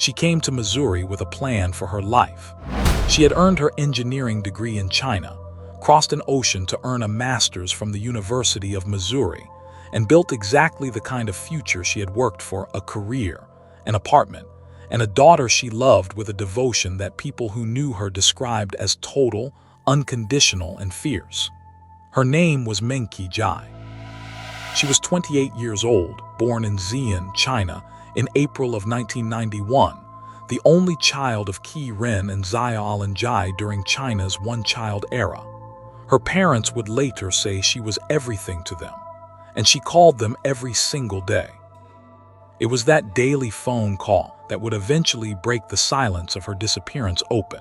She came to Missouri with a plan for her life. She had earned her engineering degree in China, crossed an ocean to earn a master's from the University of Missouri, and built exactly the kind of future she had worked for: a career, an apartment, and a daughter she loved with a devotion that people who knew her described as total, unconditional, and fierce. Her name was Mengqi Ji. She was 28 years old, born in Xi'an, China, in April of 1991, the only child of Qi Ren and Xia Alanjai during China's one-child era. Her parents would later say she was everything to them, and she called them every single day. It was that daily phone call that would eventually break the silence of her disappearance open.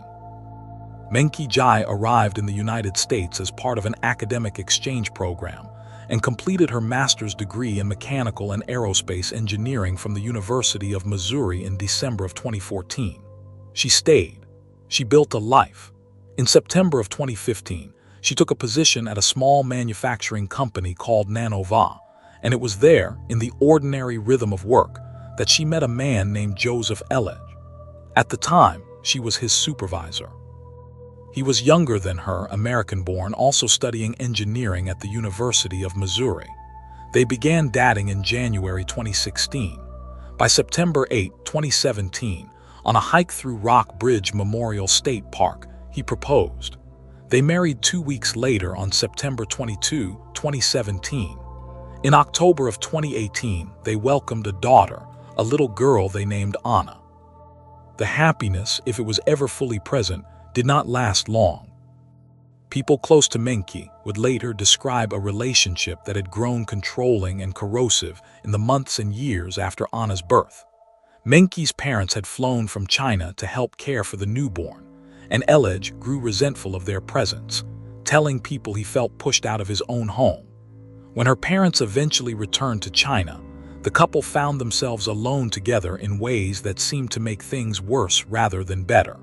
Mengqi Ji arrived in the United States as part of an academic exchange program and completed her master's degree in mechanical and aerospace engineering from the University of Missouri in December of 2014. She stayed. She built a life. In September of 2015, she took a position at a small manufacturing company called Nanova, and it was there, in the ordinary rhythm of work, that she met a man named Joseph Elledge. At the time, she was his supervisor. He was younger than her, American-born, also studying engineering at the University of Missouri. They began dating in January 2016. By September 8, 2017, on a hike through Rock Bridge Memorial State Park, he proposed. They married 2 weeks later on September 22, 2017. In October of 2018, they welcomed a daughter, a little girl they named Anna. The happiness, if it was ever fully present, did not last long. People close to Mengqi would later describe a relationship that had grown controlling and corrosive in the months and years after Anna's birth. Mengqi's parents had flown from China to help care for the newborn, and Elledge grew resentful of their presence, telling people he felt pushed out of his own home. When her parents eventually returned to China, the couple found themselves alone together in ways that seemed to make things worse rather than better.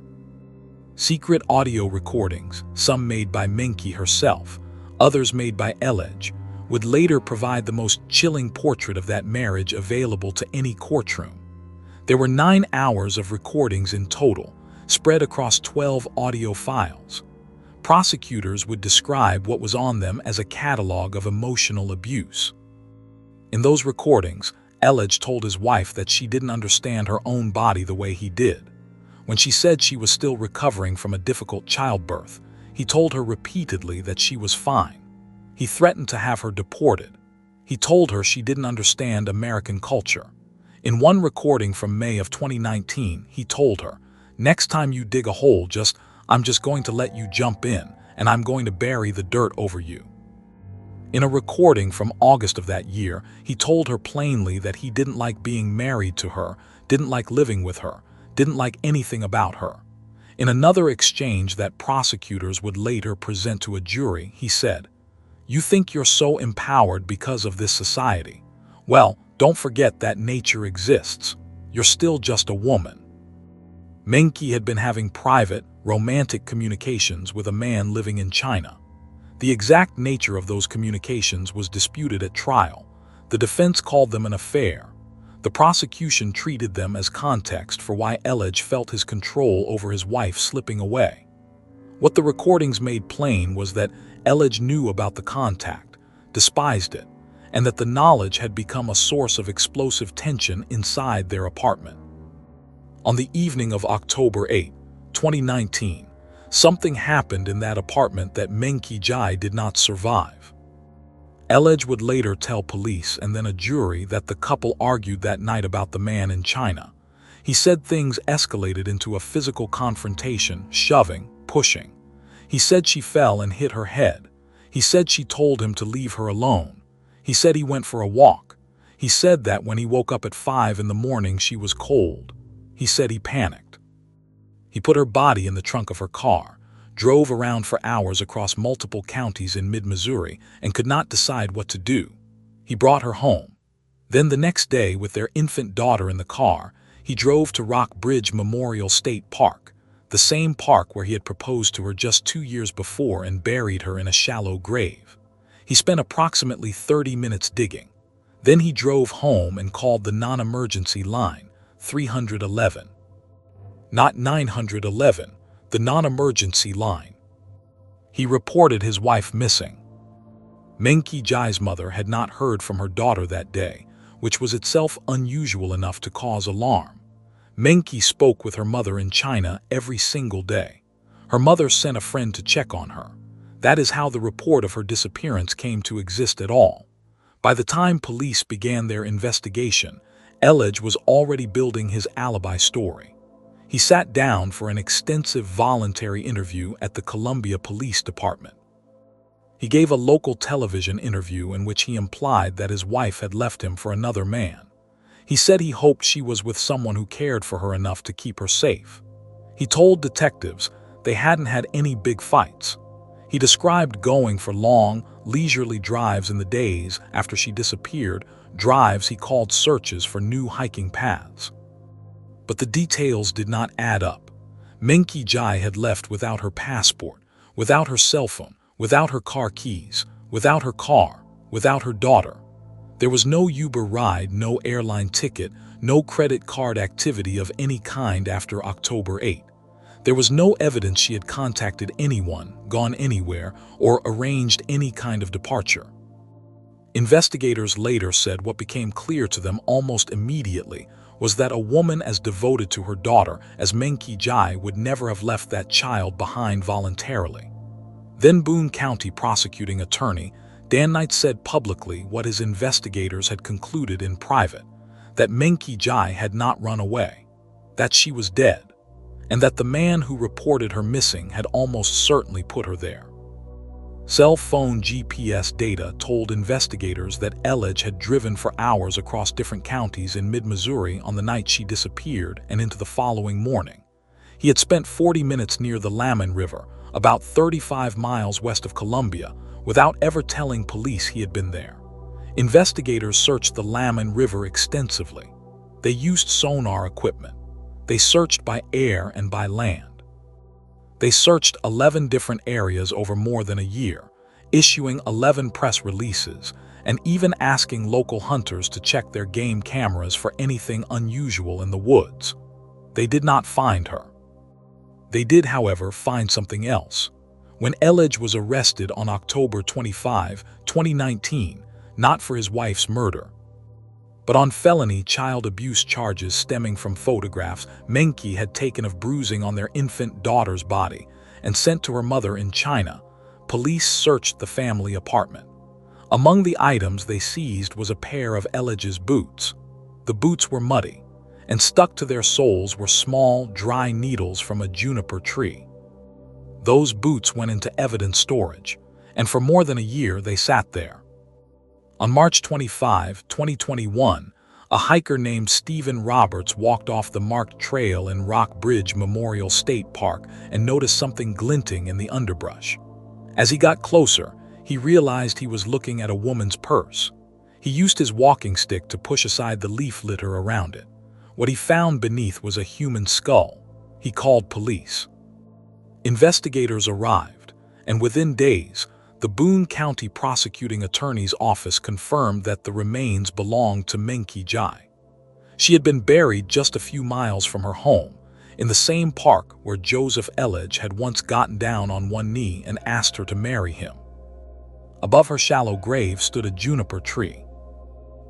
Secret audio recordings, some made by Mengqi herself, others made by Elledge, would later provide the most chilling portrait of that marriage available to any courtroom. There were 9 hours of recordings in total, spread across 12 audio files. Prosecutors would describe what was on them as a catalog of emotional abuse. In those recordings, Elledge told his wife that she didn't understand her own body the way he did. When she said she was still recovering from a difficult childbirth, he told her repeatedly that she was fine. He threatened to have her deported. He told her she didn't understand American culture. In one recording from May of 2019, he told her, "Next time you dig a hole, I'm just going to let you jump in, and I'm going to bury the dirt over you." In a recording from August of that year, he told her plainly that he didn't like being married to her, didn't like living with her, didn't like anything about her. In another exchange that prosecutors would later present to a jury, he said, "You think you're so empowered because of this society? Well, don't forget that nature exists. You're still just a woman." Mengqi had been having private, romantic communications with a man living in China. The exact nature of those communications was disputed at trial. The defense called them an affair. The prosecution treated them as context for why Elledge felt his control over his wife slipping away. What the recordings made plain was that Elledge knew about the contact, despised it, and that the knowledge had become a source of explosive tension inside their apartment. On the evening of October 8, 2019, something happened in that apartment that Mengqi Ji did not survive. Elledge would later tell police and then a jury that the couple argued that night about the man in China. He said things escalated into a physical confrontation, shoving, pushing. He said she fell and hit her head. He said she told him to leave her alone. He said he went for a walk. He said that when he woke up at 5 in the morning she was cold. He said he panicked. He put her body in the trunk of her car, drove around for hours across multiple counties in mid-Missouri, and could not decide what to do. He brought her home. Then the next day, with their infant daughter in the car, he drove to Rock Bridge Memorial State Park, the same park where he had proposed to her just 2 years before and buried her in a shallow grave. He spent approximately 30 minutes digging. Then he drove home and called the non-emergency line, 311. not 911, the non-emergency line. He reported his wife missing. Mengqi Ji's mother had not heard from her daughter that day, which was itself unusual enough to cause alarm. Mengqi spoke with her mother in China every single day. Her mother sent a friend to check on her. That is how the report of her disappearance came to exist at all. By the time police began their investigation, Elledge was already building his alibi story. He sat down for an extensive voluntary interview at the Columbia Police Department. He gave a local television interview in which he implied that his wife had left him for another man. He said he hoped she was with someone who cared for her enough to keep her safe. He told detectives they hadn't had any big fights. He described going for long, leisurely drives in the days after she disappeared, drives he called searches for new hiking paths. But the details did not add up. Mengqi Ji had left without her passport, without her cell phone, without her car keys, without her car, without her daughter. There was no Uber ride, no airline ticket, no credit card activity of any kind after October 8. There was no evidence she had contacted anyone, gone anywhere, or arranged any kind of departure. Investigators later said what became clear to them almost immediately was that a woman as devoted to her daughter as Mengqi Ji would never have left that child behind voluntarily. Then Boone County prosecuting attorney Dan Knight said publicly what his investigators had concluded in private, that Mengqi Ji had not run away, that she was dead, and that the man who reported her missing had almost certainly put her there. Cell phone GPS data told investigators that Elledge had driven for hours across different counties in mid-Missouri on the night she disappeared and into the following morning. He had spent 40 minutes near the Lamon River, about 35 miles west of Columbia, without ever telling police he had been there. Investigators searched the Lamon River extensively. They used sonar equipment. They searched by air and by land. They searched 11 different areas over more than a year, issuing 11 press releases, and even asking local hunters to check their game cameras for anything unusual in the woods. They did not find her. They did, however, find something else. When Elledge was arrested on October 25, 2019, not for his wife's murder, but on felony child abuse charges stemming from photographs Mengqi had taken of bruising on their infant daughter's body and sent to her mother in China, police searched the family apartment. Among the items they seized was a pair of Elledge's boots. The boots were muddy, and stuck to their soles were small, dry needles from a juniper tree. Those boots went into evidence storage, and for more than a year they sat there. On March 25, 2021, a hiker named Stephen Roberts walked off the marked trail in Rock Bridge Memorial State Park and noticed something glinting in the underbrush. As he got closer, he realized he was looking at a woman's purse. He used his walking stick to push aside the leaf litter around it. What he found beneath was a human skull. He called police. Investigators arrived, and within days, the Boone County Prosecuting Attorney's Office confirmed that the remains belonged to Mengqi Ji. She had been buried just a few miles from her home, in the same park where Joseph Elledge had once gotten down on one knee and asked her to marry him. Above her shallow grave stood a juniper tree.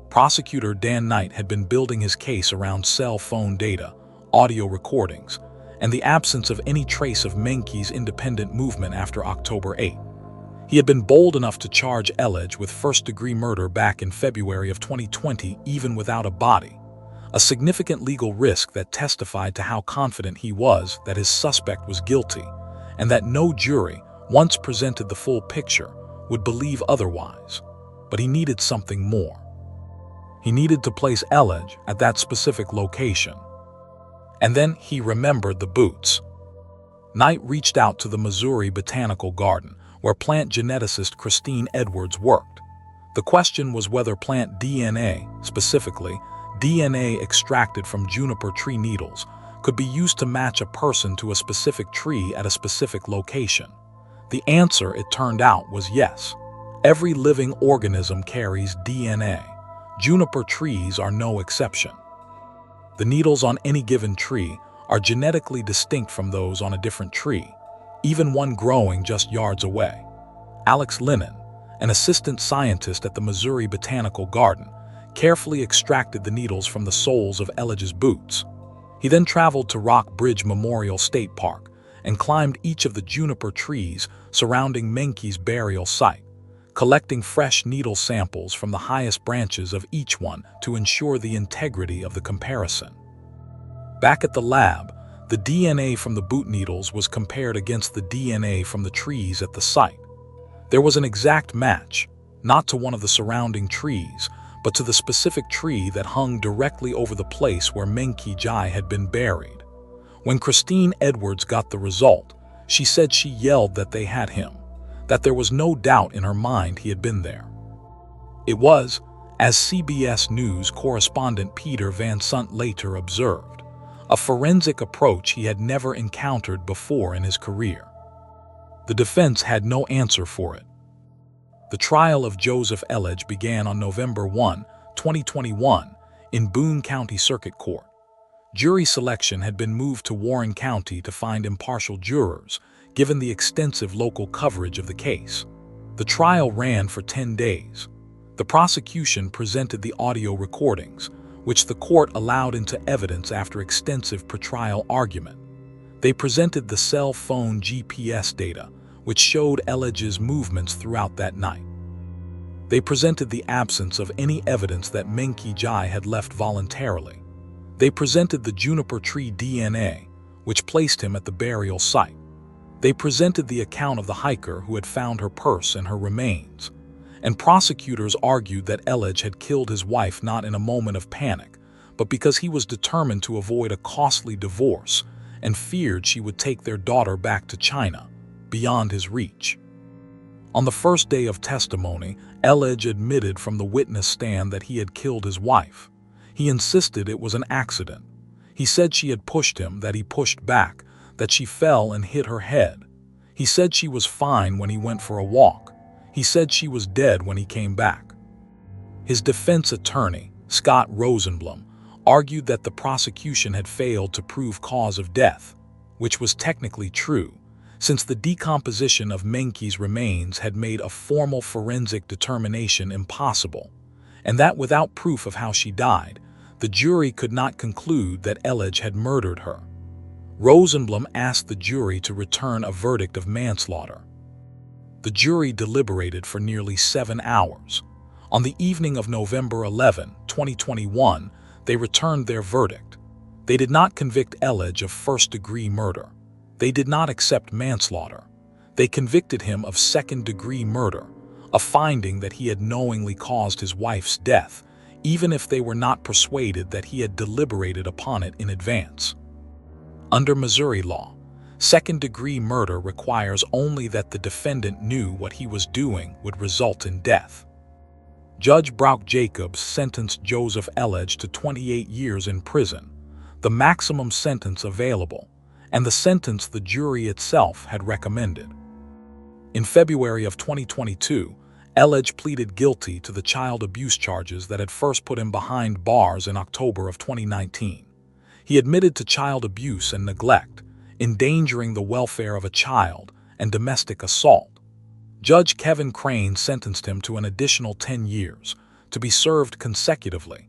Prosecutor Dan Knight had been building his case around cell phone data, audio recordings, and the absence of any trace of Mengqi's independent movement after October 8. He had been bold enough to charge Elledge with first-degree murder back in February of 2020 even without a body, a significant legal risk that testified to how confident he was that his suspect was guilty, and that no jury, once presented the full picture, would believe otherwise. But he needed something more. He needed to place Elledge at that specific location. And then he remembered the boots. Knight reached out to the Missouri Botanical Garden, where plant geneticist Christine Edwards worked. The question was whether plant DNA, specifically DNA extracted from juniper tree needles, could be used to match a person to a specific tree at a specific location. The answer, it turned out, was yes. Every living organism carries DNA. Juniper trees are no exception. The needles on any given tree are genetically distinct from those on a different tree, even one growing just yards away. Alex Lennon, an assistant scientist at the Missouri Botanical Garden, carefully extracted the needles from the soles of Elledge's boots. He then traveled to Rock Bridge Memorial State Park and climbed each of the juniper trees surrounding Mengqi's burial site, collecting fresh needle samples from the highest branches of each one to ensure the integrity of the comparison. Back at the lab, the DNA from the boot needles was compared against the DNA from the trees at the site. There was an exact match, not to one of the surrounding trees, but to the specific tree that hung directly over the place where Mengqi Ji had been buried. When Christine Edwards got the result, she said she yelled that they had him, that there was no doubt in her mind he had been there. It was, as CBS News correspondent Peter Van Sant later observed, a forensic approach he had never encountered before in his career. The defense had no answer for it. The trial of Joseph Elledge began on November 1, 2021, in Boone County Circuit Court. Jury selection had been moved to Warren County to find impartial jurors, given the extensive local coverage of the case. The trial ran for 10 days. The prosecution presented the audio recordings, which the court allowed into evidence after extensive pretrial argument. They presented the cell phone GPS data, which showed Elledge's movements throughout that night. They presented the absence of any evidence that Mengqi Ji had left voluntarily. They presented the juniper tree DNA, which placed him at the burial site. They presented the account of the hiker who had found her purse and her remains. And prosecutors argued that Elledge had killed his wife not in a moment of panic, but because he was determined to avoid a costly divorce and feared she would take their daughter back to China, beyond his reach. On the first day of testimony, Elledge admitted from the witness stand that he had killed his wife. He insisted it was an accident. He said she had pushed him, that he pushed back, that she fell and hit her head. He said she was fine when he went for a walk. He said she was dead when he came back. His defense attorney, Scott Rosenblum, argued that the prosecution had failed to prove cause of death, which was technically true, since the decomposition of Mengqi's remains had made a formal forensic determination impossible, and that without proof of how she died, the jury could not conclude that Elledge had murdered her. Rosenblum asked the jury to return a verdict of manslaughter. The jury deliberated for nearly 7 hours. On the evening of November 11, 2021, they returned their verdict. They did not convict Elledge of first-degree murder. They did not accept manslaughter. They convicted him of second-degree murder, a finding that he had knowingly caused his wife's death, even if they were not persuaded that he had deliberated upon it in advance. Under Missouri law, second-degree murder requires only that the defendant knew what he was doing would result in death. Judge Brock Jacobs sentenced Joseph Elledge to 28 years in prison, the maximum sentence available, and the sentence the jury itself had recommended. In February of 2022, Elledge pleaded guilty to the child abuse charges that had first put him behind bars in October of 2019. He admitted to child abuse and neglect, endangering the welfare of a child, and domestic assault. Judge Kevin Crane sentenced him to an additional 10 years, to be served consecutively,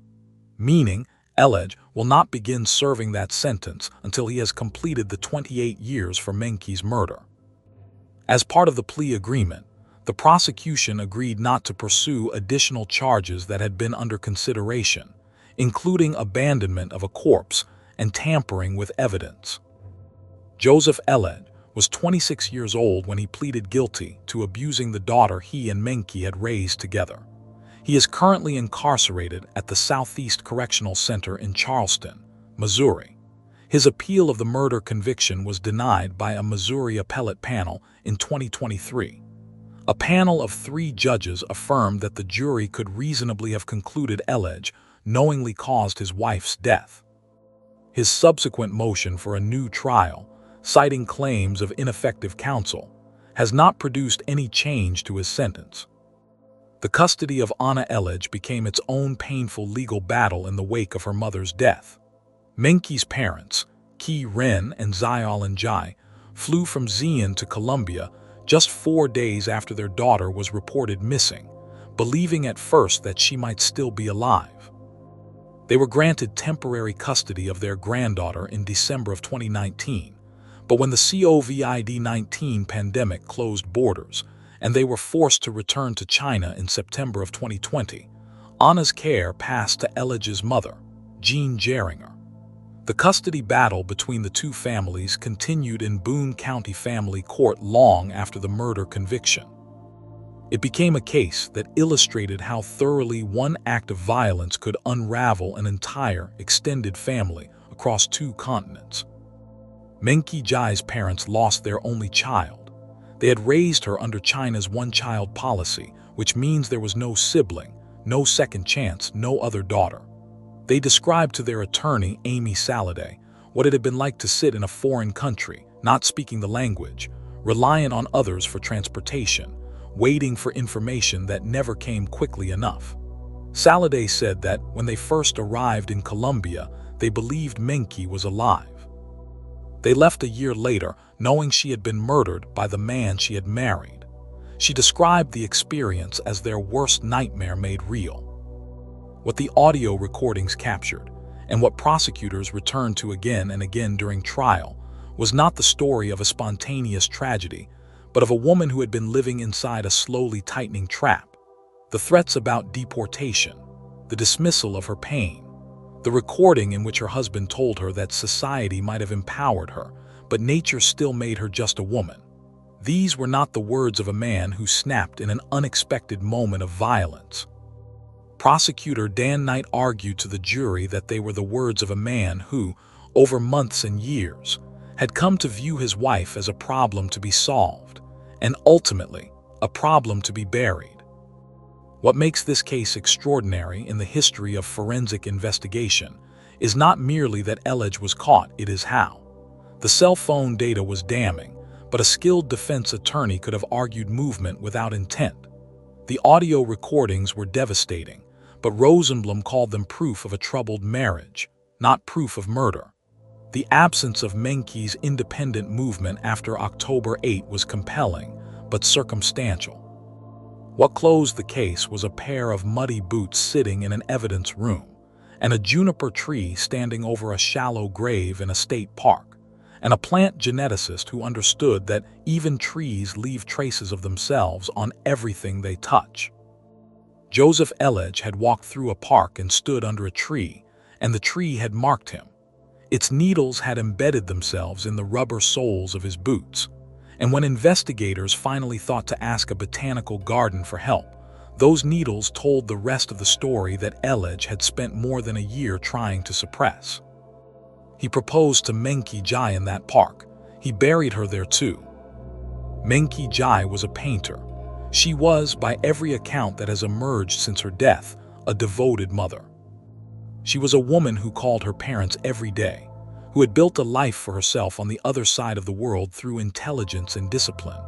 meaning Elledge will not begin serving that sentence until he has completed the 28 years for Mengqi's murder. As part of the plea agreement, the prosecution agreed not to pursue additional charges that had been under consideration, including abandonment of a corpse and tampering with evidence. Joseph Elledge was 26 years old when he pleaded guilty to abusing the daughter he and Mengqi had raised together. He is currently incarcerated at the Southeast Correctional Center in Charleston, Missouri. His appeal of the murder conviction was denied by a Missouri appellate panel in 2023. A panel of 3 judges affirmed that the jury could reasonably have concluded Elledge knowingly caused his wife's death. His subsequent motion for a new trial, citing claims of ineffective counsel, has not produced any change to his sentence. The custody of Anna Elledge became its own painful legal battle in the wake of her mother's death. Mengqi's parents, He Ren and Xiaolin Jai flew from Xi'an to Colombia just 4 days after their daughter was reported missing, believing at first that she might still be alive. They were granted temporary custody of their granddaughter in December of 2019, but when the COVID-19 pandemic closed borders and they were forced to return to China in September of 2020, Anna's care passed to Elledge's mother, Jean Geringer. The custody battle between the two families continued in Boone County Family Court long after the murder conviction. It became a case that illustrated how thoroughly one act of violence could unravel an entire extended family across 2 continents. Mengqi Ji's parents lost their only child. They had raised her under China's one-child policy, which means there was no sibling, no second chance, no other daughter. They described to their attorney, Amy Saladay, what it had been like to sit in a foreign country, not speaking the language, reliant on others for transportation, waiting for information that never came quickly enough. Saladay said that when they first arrived in Colombia, they believed Mengqi was alive. They left a year later, knowing she had been murdered by the man she had married. She described the experience as their worst nightmare made real. What the audio recordings captured, and what prosecutors returned to again and again during trial, was not the story of a spontaneous tragedy, but of a woman who had been living inside a slowly tightening trap. The threats about deportation, the dismissal of her pain, the recording in which her husband told her that society might have empowered her, but nature still made her just a woman. These were not the words of a man who snapped in an unexpected moment of violence. Prosecutor Dan Knight argued to the jury that they were the words of a man who, over months and years, had come to view his wife as a problem to be solved, and ultimately, a problem to be buried. What makes this case extraordinary in the history of forensic investigation is not merely that Elledge was caught, it is how. The cell phone data was damning, but a skilled defense attorney could have argued movement without intent. The audio recordings were devastating, but Rosenblum called them proof of a troubled marriage, not proof of murder. The absence of Mengqi's independent movement after October 8 was compelling, but circumstantial. What closed the case was a pair of muddy boots sitting in an evidence room, and a juniper tree standing over a shallow grave in a state park, and a plant geneticist who understood that even trees leave traces of themselves on everything they touch. Joseph Elledge had walked through a park and stood under a tree, and the tree had marked him. Its needles had embedded themselves in the rubber soles of his boots, and when investigators finally thought to ask a botanical garden for help, those needles told the rest of the story that Elledge had spent more than a year trying to suppress. He proposed to Mengqi Ji in that park. He buried her there too. Mengqi Ji was a painter. She was, by every account that has emerged since her death, a devoted mother. She was a woman who called her parents every day, who had built a life for herself on the other side of the world through intelligence and discipline,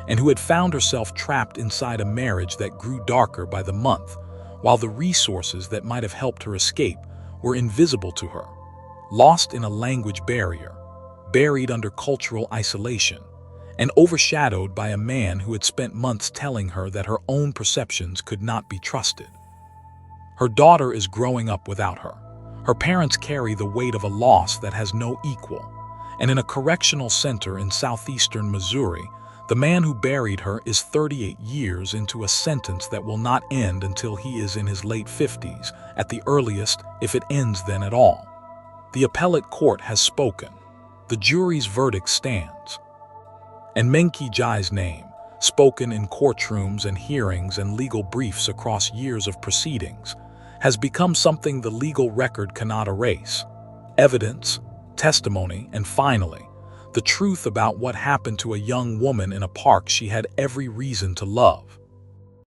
and who had found herself trapped inside a marriage that grew darker by the month, while the resources that might have helped her escape were invisible to her, lost in a language barrier, buried under cultural isolation, and overshadowed by a man who had spent months telling her that her own perceptions could not be trusted. Her daughter is growing up without her. Her parents carry the weight of a loss that has no equal, and in a correctional center in southeastern Missouri, the man who buried her is 38 years into a sentence that will not end until he is in his late 50s, at the earliest, if it ends then at all. The appellate court has spoken. The jury's verdict stands. And Mengqi Ji's name, spoken in courtrooms and hearings and legal briefs across years of proceedings, has become something the legal record cannot erase. Evidence, testimony, and finally, the truth about what happened to a young woman in a park she had every reason to love.